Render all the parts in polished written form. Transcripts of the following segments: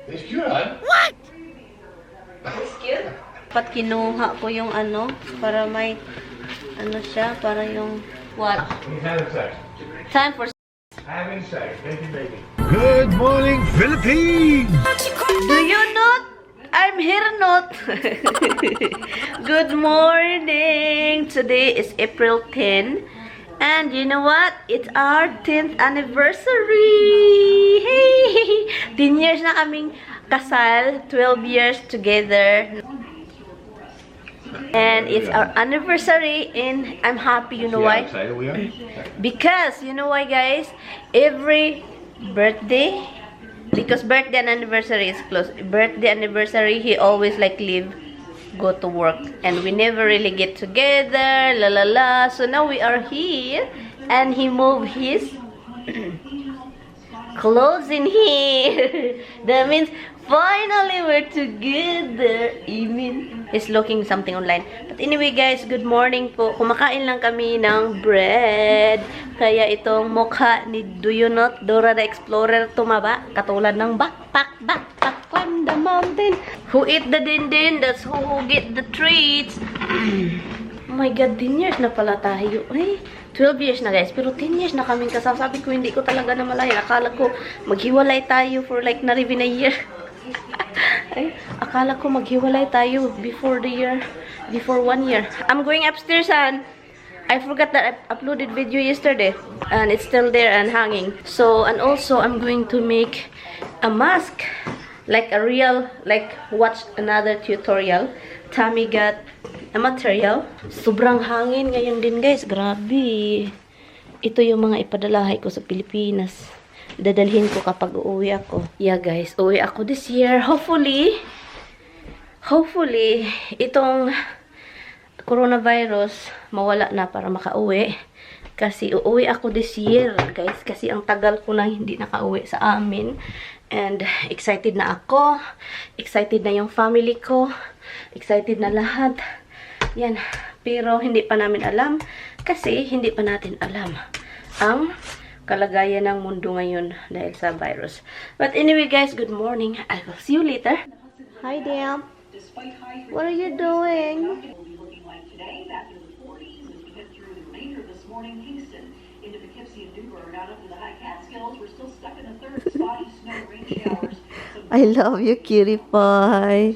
It's cute, huh? What? It's cute? Dapat kinuha ko yung ano, para may, ano siya, para yung, what? He's having sex. Time for Having sex. Thank you, baby. Good morning, Philippines! Do you not? I'm here not. Good morning. Today is April 10. And you know what? It's our 10th anniversary. Hey! 10 years na kaming kasal. 12 years together. And it's our anniversary and I'm happy. You know why? How excited we are? Because, you know why, guys? Every birthday, because birthday and anniversary is close. Birthday, anniversary, he always like leave, go to work. And we never really get together, la la la. So now we are here. And he moved his clothes in here. That means finally we're together. Even he's looking something online. But anyway, guys, good morning po. Kumakain lang kami ng bread. Kaya itong mukha ni Do You Not Dora the Explorer tumaba. Katulad ng backpack on the mountain. Who eat the din-din, that's who get the treats. Oh my God, 10 years na pala tayo. Ay, 12 years na, guys. Pero 10 years na kaming kasal. Sabi ko, hindi ko talaga namalayan. Akala ko, maghiwalay tayo for like not even a year. Ay, akala ko maghiwalay tayo before the year, before 1 year. I'm going upstairs and I forgot that I uploaded video yesterday and it's still there and hanging. So, and also I'm going to make a mask, like a real, like watch another tutorial. Tammy got a material. Sobrang hangin ngayon din, guys. Grabe. Ito yung mga ipadalahay ko sa Pilipinas. Dadalhin ko kapag uuwi ako. Yeah, guys. Uuwi ako this year. Hopefully, itong coronavirus mawala na para makauwi. Kasi uuwi ako this year, guys. Kasi ang tagal ko na hindi nakauwi sa amin. And excited na ako. Excited na yung family ko. Excited na lahat. Yan. Pero hindi pa namin alam. Kasi hindi pa natin alam ang kalagayan ng mundo ngayon dahil sa virus. But anyway, guys, good morning. I will see you later. Hi, Dan. What are you doing? I love you, cutie pie.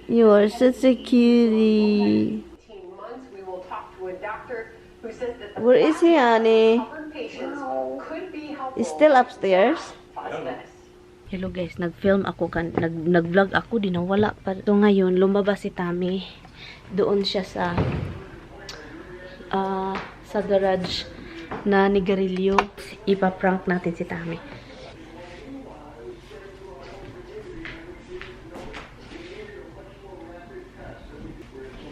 You are such a cutie. Where is he, honey? He's still upstairs. Hello, guys, nag-film ako, nag-vlog ako, dinawala pa. So ngayon, lumabas si Tammy. Doon siya sa garage na nigarilyo. Ipa-prank natin si Tammy.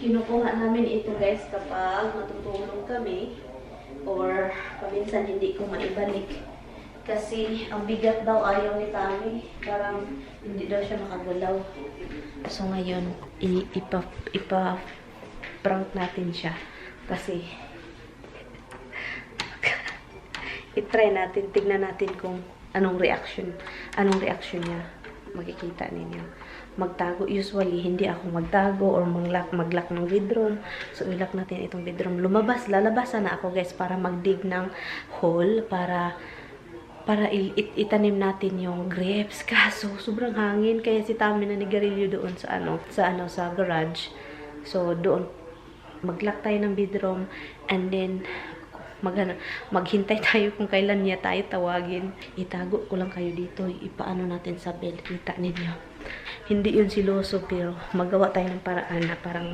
Kinukuha namin ito, guys, kapag matutulong kami or paminsan hindi ko maibalik. Kasi ang bigat daw ayaw ni Tammy. Parang hindi daw siya makagalaw. So ngayon, ipa-prank natin siya. Kasi i-try natin, tignan natin kung anong reaction niya. Makikita ninyo. Magtago, usually hindi ako magtago or maglock ng bedroom. So ilock natin itong bedroom. Lalabasan na ako, guys, para magdig ng hole para itanim natin yung grapes. Kaso sobrang hangin kaya si Tammy na nigarilyo doon sa garage. So doon maglock tayo ng bedroom and then maghintay tayo kung kailan niya tayo tawagin. Itago ko lang kayo dito. Ipaano natin sa bed. Kita ninyo. Hindi yun siloso, pero magawa tayo ng paraan na parang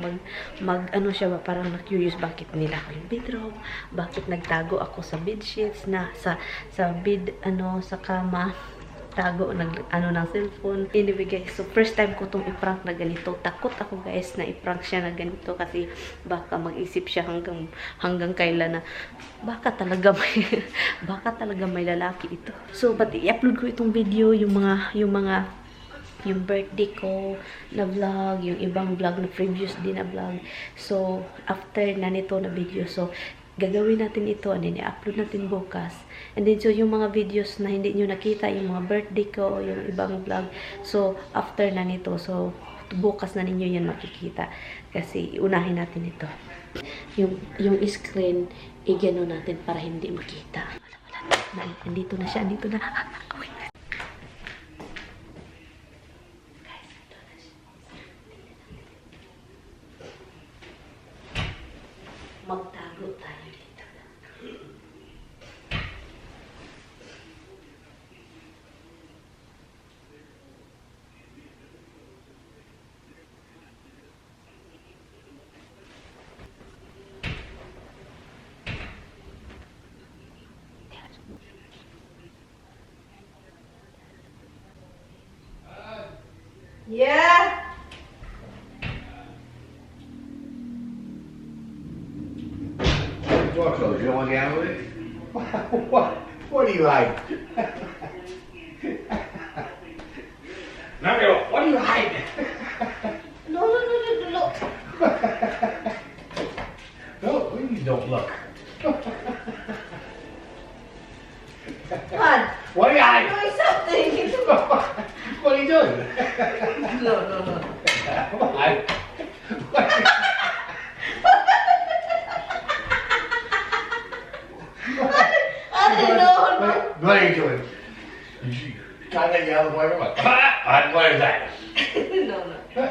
parang na-curious bakit nila ko yung bedroom, bakit nagtago ako sa bedsheets na sa bed, sa kama, tago ng cellphone. Anyway, guys, so first time ko itong i-prank na ganito. Takot ako, guys, na i-prank siya na ganito kasi baka mag-isip siya hanggang kailan na baka talaga may lalaki ito. So, but i-upload ko itong video, yung birthday ko na vlog, yung ibang vlog na previous din na vlog. So, after na nito na video, so, gagawin natin ito and then i-upload natin bukas. And then, so yung mga videos na hindi nyo nakita, yung mga birthday ko, yung ibang vlog, so after na nito, so bukas na ninyo yan makikita. Kasi unahin natin ito. Yung screen, i-gano natin para hindi makita. Wala. Andito na siya, andito na. Okay. Magtago tayo dito. Yeah. Door closed. You don't want to get out with it? What do you like? Mario, what do you hide? No. No, please don't look. Man, What are you hiding? doing something. What are you doing? No. Come on. No. What are you doing? You got that yellow boy? What is that? No.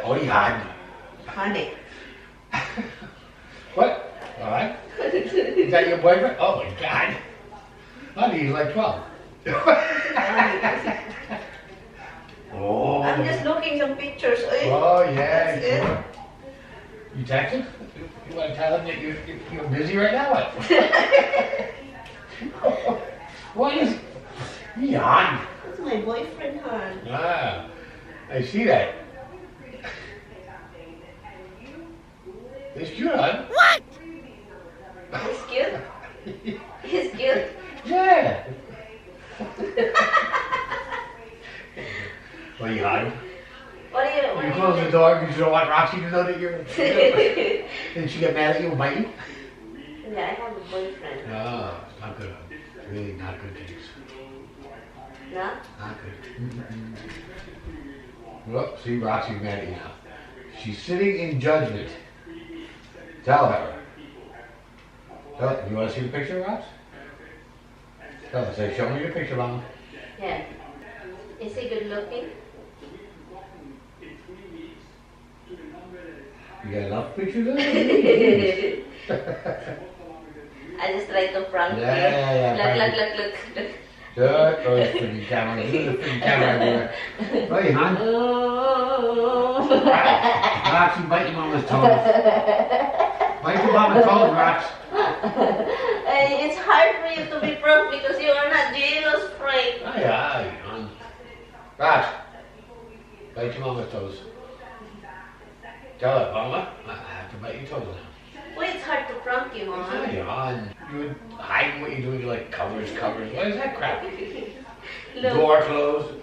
What are you hiding? Honey. What? All right. Is that your boyfriend? Oh my God. Honey, he's like 12. Oh. I'm just looking some pictures. Oh yeah. That's it. Sure. You texted? You want to tell him that you're busy right now? What? What is? Jan. That's my boyfriend, hon. Ah, I see that. It's cute, hon. What? He's cute. He's cute. Yeah. What are you hiding? What are you? You close the door because you don't want Roxy to know that you're. Did she get mad at you and bite you? Yeah, I have a boyfriend. No, it's not good. Really not good things. No? Not good. Well, see, Roxy's mad at you now. She's sitting in judgment. Tell her. You want to see the picture, Rox? Tell her. Say, show me your picture, Mama. Yeah. Is he good looking? You got enough pictures of it? I just try to prank you. Yeah. Look. Good. Oh, it's freaking camera. Look at the freaking camera everywhere. Right, hon? Rox, you bite your mama's toes. Bite your mama's toes, Rox. It's hard for you to be pranked because you are not jealous, Frank. Aye, hon. Rox, bite your mama's toes. Tell her, Mama, I have to bite your toes now. Well, it's hard to prank you, Mom. Aye, hon. You hide what you're doing. You're like covers. What is that crap? Look. Door closed.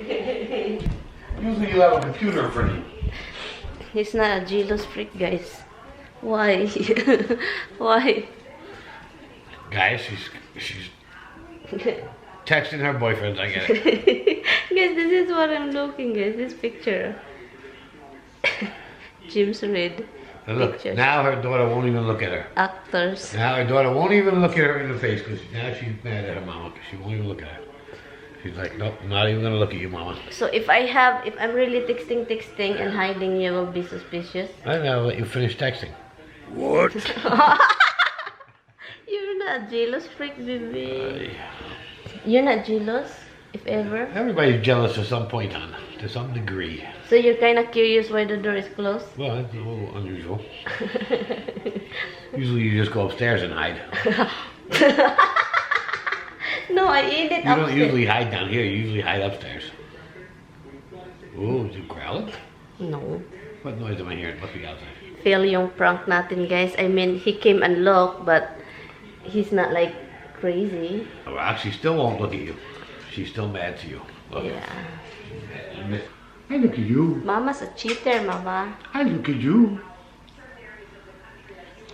Usually you have a computer in front of you. He's not a jealous freak, guys. Why? Why? Guys, she's texting her boyfriends. I get it. Guys, this is what I'm looking, guys. This picture. Jim's Reid. And look, Pictures. now her daughter won't even look at her. Actors. Now her daughter won't even look at her in the face because now she's mad at her mama because she won't even look at her. She's like, nope, I'm not even gonna look at you, Mama. So if I'm really texting and hiding, you will be suspicious. I know, let you finish texting. What? You're not jealous, freak, baby. You're not jealous, if ever. Everybody's jealous at some point, hon, to some degree. So you're kind of curious why the door is closed? Well, that's a little unusual. Usually you just go upstairs and hide. No, I eat it You don't upstairs. usually hide down here, you usually hide upstairs. Oh, is it growling? No. What noise am I hearing? It must be outside. Fail yung prank natin, guys. I mean, he came and looked, but he's not like crazy. Well, actually, still won't look at you. She's still mad to you. Look. Yeah. I look at you. Mama's a cheater, Mama. I look at you.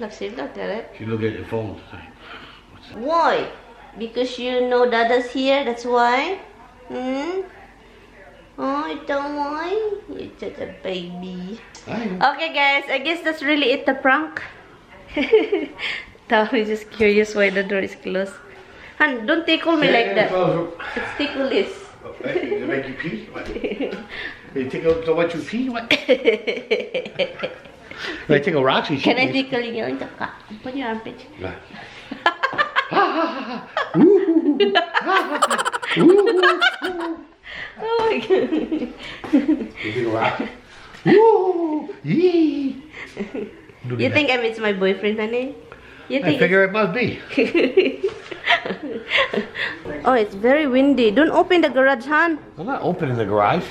Nagsilip na, Tere. She looked at your phone. Why? Because you know Dada's here, that's why? Hmm? Oh, ito why? You're such a baby. Okay, guys, I guess that's really it, the prank. Tommy is just curious why the door is closed. Han, don't tickle me like that. It's ticklish. Does it make you pee? What? You tickle so much you pee? What? When I tickle Roxy, she Can I tickle you in the car? Put your armpit. Oh my god. You tickle Roxy? Woo! Yee! You think it's my boyfriend, honey? You I think figure it must be. Oh, it's very windy. Don't open the garage, Han. I'm not opening the garage.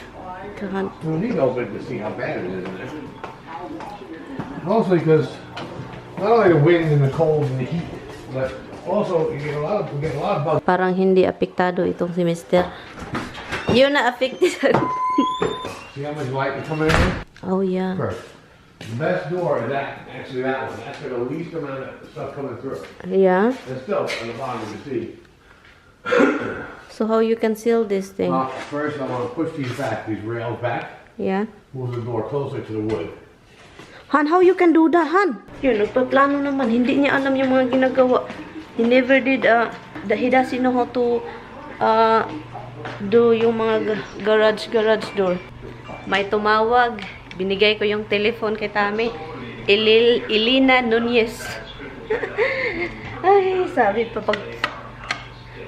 God. We don't need to open it to see how bad it is in there. Mostly because not only the wind and the cold and the heat, but also we get a lot of bugs. Parang hindi apektado itong si Mister. You're not affected. See how much light is coming in here? Oh, yeah. Perfect. The best door is actually that one. That's got the least amount of stuff coming through. Yeah. And still on the bottom of the seat. So how you can seal this thing? First I want to push these rails back. Yeah. Move the door closer to the wood. Han, how you can do that, Han? Yun, nagpaplano naman. Hindi niya alam yung mga ginagawa. He never did, he doesn't know how to, do yung mga garage door. May tumawag. Binigay ko yung telephone kay Tami. Elena Nunez. Ay, sabi pa pag...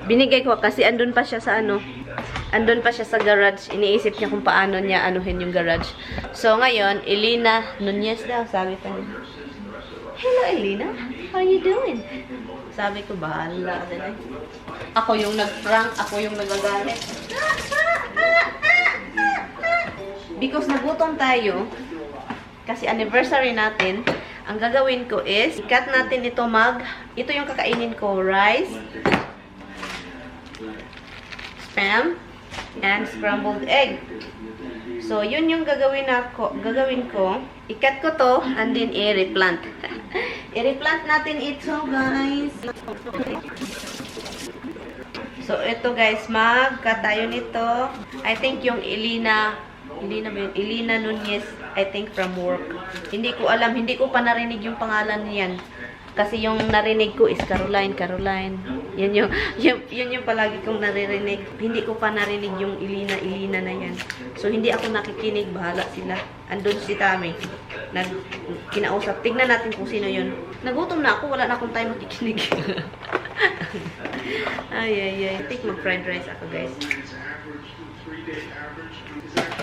Binigay ko kasi andun pa siya sa andun pa siya sa garage. Iniisip niya kung paano niya anuhin yung garage. So ngayon, Elena Nunez daw, sabi pa niya. Hello Elena, how are you doing? Sabi ko, bahala ka din. Ako yung nag-prank, ako yung nagagalit. Because nagutom tayo, kasi anniversary natin, ang gagawin ko is, i-cut natin ito ito yung kakainin ko, rice, spam, and scrambled egg. So, yun yung gagawin ko, i-cut ko to, and then i-replant. I-replant natin ito, guys. So, ito guys, mag-cut tayo nito. I think yung Elena Nunez, I think from work. Hindi ko alam, hindi ko pa narinig yung pangalan niyan. Kasi yung narinig ko is Caroline. Yun yung palagi kong naririnig. Hindi ko pa narinig yung Elena na yan. So, hindi ako nakikinig. Bahala sila. Andun si Tami. Kinausap. Tignan natin kung sino yun. Nagutom na ako. Wala na akong time makikinig. Ay. I think mag-fried rice ako, guys.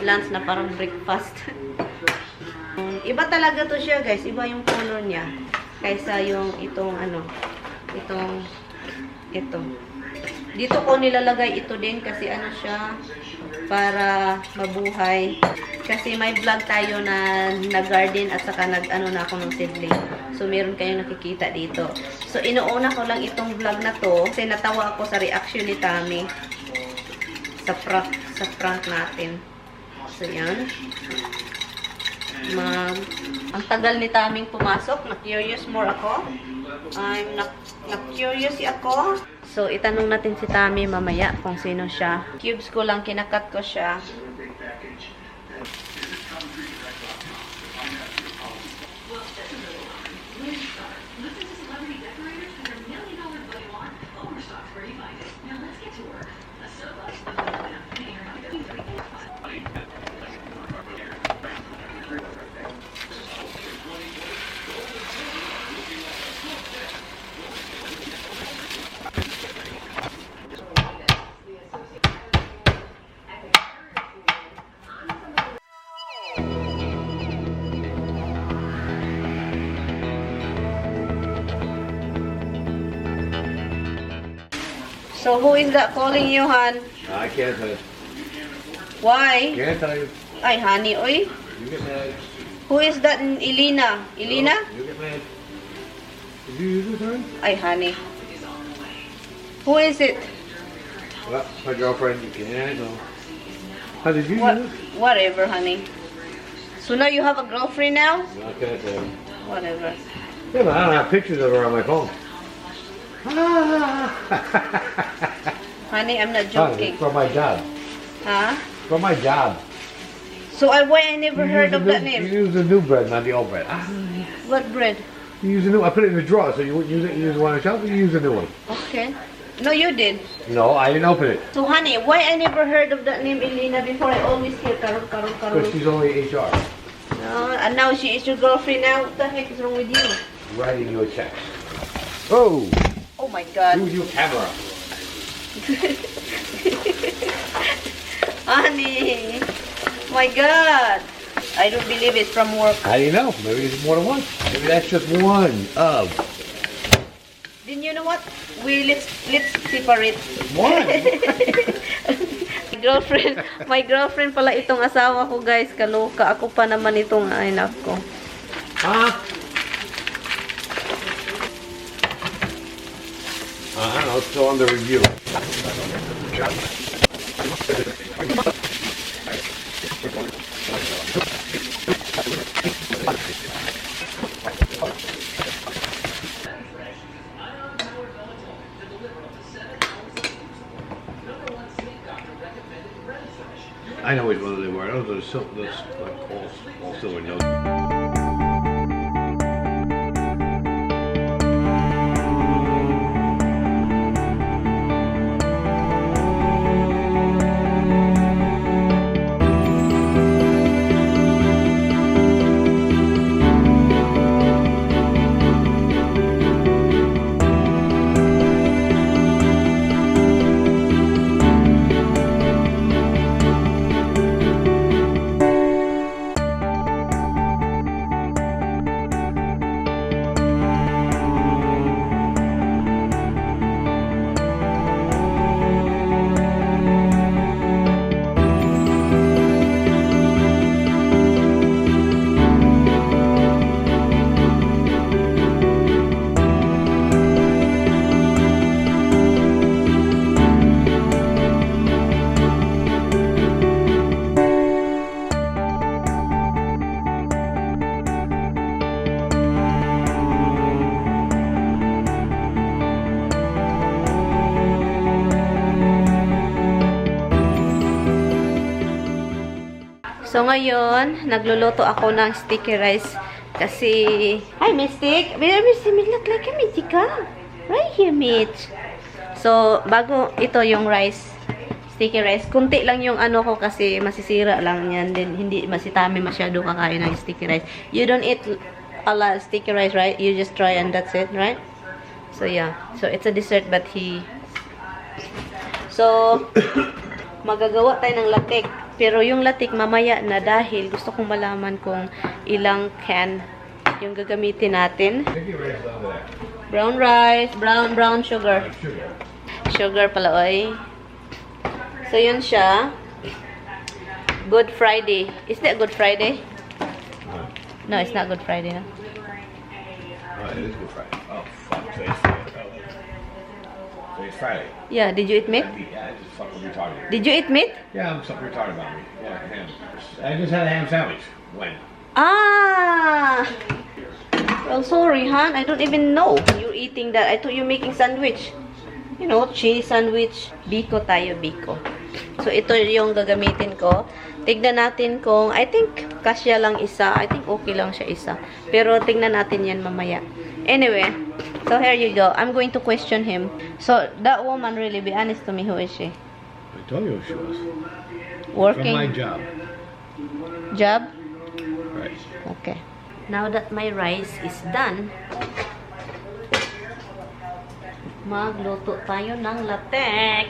Lunch na parang breakfast. Iba talaga to siya, guys. Iba yung color niya. Kaysa yung ito. Dito ko nilalagay ito din kasi siya para mabuhay. Kasi may vlog tayo na nag-garden at saka na ako ng seedling. So, meron kayong nakikita dito. So, inuuna ko lang itong vlog na to kasi natawa ako sa reaction ni Tami sa prank natin. So, yan. Ang tagal ni Taming pumasok. Na-curious more ako. Na-curious ako. So, itanong natin si Tami mamaya kung sino siya. Cubes ko lang, kinakat ko siya. So, who is that calling you, Han? I can't tell you. Why? Can't tell you. Ay, honey, oy. You get mad. Who is that? Elena? Elena? You get mad. Did you use this one? Ay, honey. Who is it? Well, my girlfriend. You can't know. How did you What? use it? Whatever, honey. So now you have a girlfriend now? I can't tell you. Whatever. Yeah, but I don't have pictures of her on my phone. Honey, I'm not Oh, joking. it's for my job. Huh? For my job. So why I never heard of that You name? use the new bread, not the old bread. What bread? You use the new. I put it in the drawer, so you wouldn't use it. You use the one on the shelf. You use the new one. Okay. No, you did. No, I didn't open it. So, honey, why I never heard of that name, Elena, before? I always hear Carol. Because she's only HR. And now she is your girlfriend now. What the heck is wrong with you? Writing you a check. Oh! Oh my God. Use your camera. Honey. My God. I don't believe it's from work. How do you know? Maybe it's more than one. Maybe that's just one of. Then you know what? Let's separate. One. My girlfriend pala itong asawa ko, guys. Kaloka. Ako pa naman itong anak ko. I don't know. It's still under review. I know which one they were. Those are like all silver notes. So ngayon, nagluluto ako ng sticky rice kasi... Hi, Mystic! Mystic, look like a Mystic ka. Right here, Mitch. So, bago ito yung rice, sticky rice, kunti lang yung ano ko kasi masisira lang yan. Then, hindi masitami masyado kakain ng sticky rice. You don't eat a lot of sticky rice, right? You just try and that's it, right? So, yeah. So, it's a dessert but he... So, magagawa tayo ng latik. Pero yung latik mamaya na dahil gusto kong malaman kung ilang can yung gagamitin natin. Brown rice, brown sugar. Sugar pala, oy. So yun siya. Good Friday. Is that Good Friday? No, it's not Good Friday, no? It is Good Friday. Oh, fuck. Today's Friday. Yeah, did you eat meat? Yeah, I just fucking retarded. Did you eat meat? Yeah, I'm something retarded about me. Yeah, ham. I just had a ham sandwich. When? Ah! Well, sorry, hon. I don't even know you're eating that. I thought you're making sandwich. You know, cheese sandwich. Biko tayo, biko. So, ito yung gagamitin ko. Tignan natin kung, I think, kasya lang isa. I think okay lang siya isa. Pero, tignan natin yan mamaya. Anyway, so here you go. I'm going to question him. So, that woman, really, be honest to me, who is she? I told you who she was. Working? From my job. Job? Right. Okay. Now that my rice is done, magluto tayo ng latek.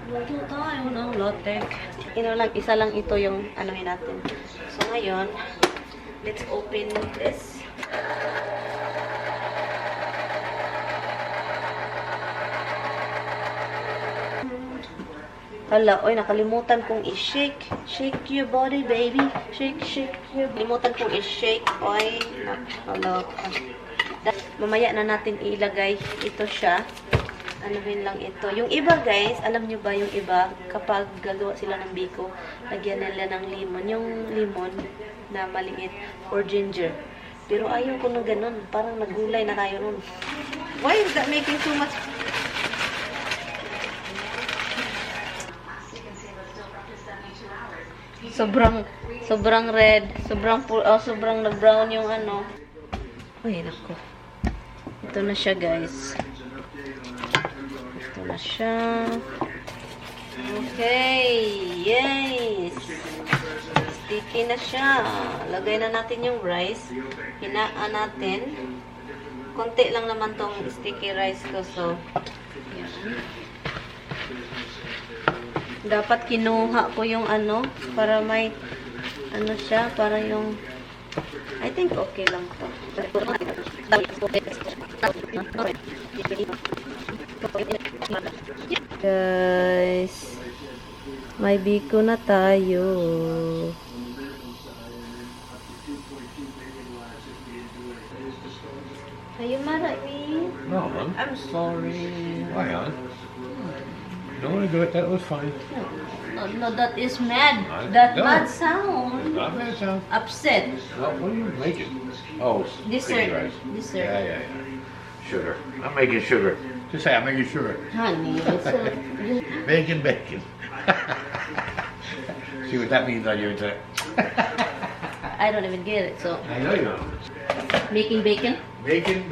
Luto tayo ng latek. Isa lang ito yung anuhin natin. So, ngayon, let's open this. Hala, oy, nakalimutan kong i-shake. Shake your body, baby. Shake your... Nakalimutan kong i-shake. Oy, hala. Mamaya na natin ilagay. Ito siya. Anuhin lang ito. Yung iba, guys, alam nyo ba yung iba, kapag gagawa sila ng biko, lagyan nila ng lemon. Yung lemon na maliit or ginger. Pero ayaw ko na ganun. Parang nagulay na tayo nun. Why is that making so much? Sobrang red. Sobrang nag-brown yung ano. Ay, nako. Ito na siya, guys. Ito na siya. Okay. Yes. Sticky na siya. Lagay na natin yung rice. Hinaan natin. Konti lang naman tong sticky rice ko. So, yan. Dapat kinuha ko yung ano, para may, ano siya, para yung, I think okay lang to. Guys, may biko na tayo. Are you mad at me? No, man. I'm sorry. Why on? Don't want to do it. That was fine. No, that is mad. I That don't. mad sound. Not bad sound. Upset. Well, what are you making? Oh, sticky Dessert. rice. Dessert. Yeah. Sugar. I'm making sugar. Just say I'm making sugar. Honey, it's Bacon. See what that means on your internet. I don't even get it. So, I know you don't. making bacon. Bacon.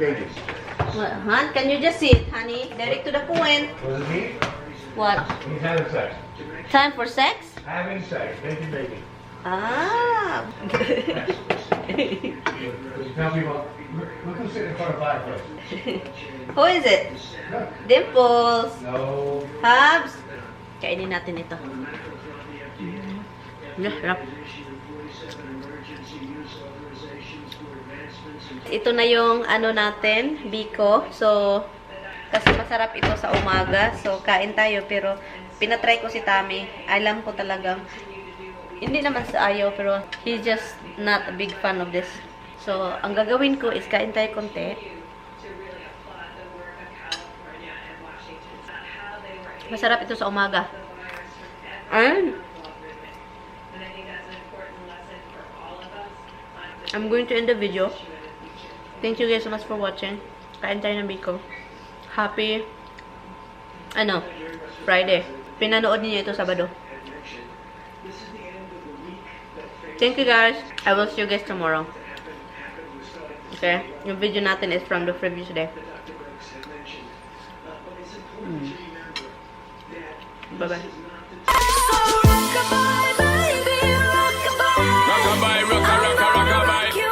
What, hon? Can you just sit, honey? Direct to the point. What does it mean? What? He's having sex. Time for sex? Having sex. Bacon. Ah. Tell people, look who's sitting in front of fireplace. Who is it? Look. Dimples. No. Habs. Kainin natin ito. Rap. Ito na yung ano natin, biko. So, kasi masarap ito sa umaga. So, kain tayo. Pero, pinatry ko si Tami. Alam ko talagang, hindi naman sa ayaw, pero he's just not a big fan of this. So, ang gagawin ko is kain tayo konti. Masarap ito sa umaga. And, I'm going to end the video. Thank you guys so much for watching. Kain tayo ng biko. Happy, Friday. Pinanood niyo ito Sabado. Thank you guys. I will see you guys tomorrow. Okay? Yung video natin is from the previous day. Bye-bye.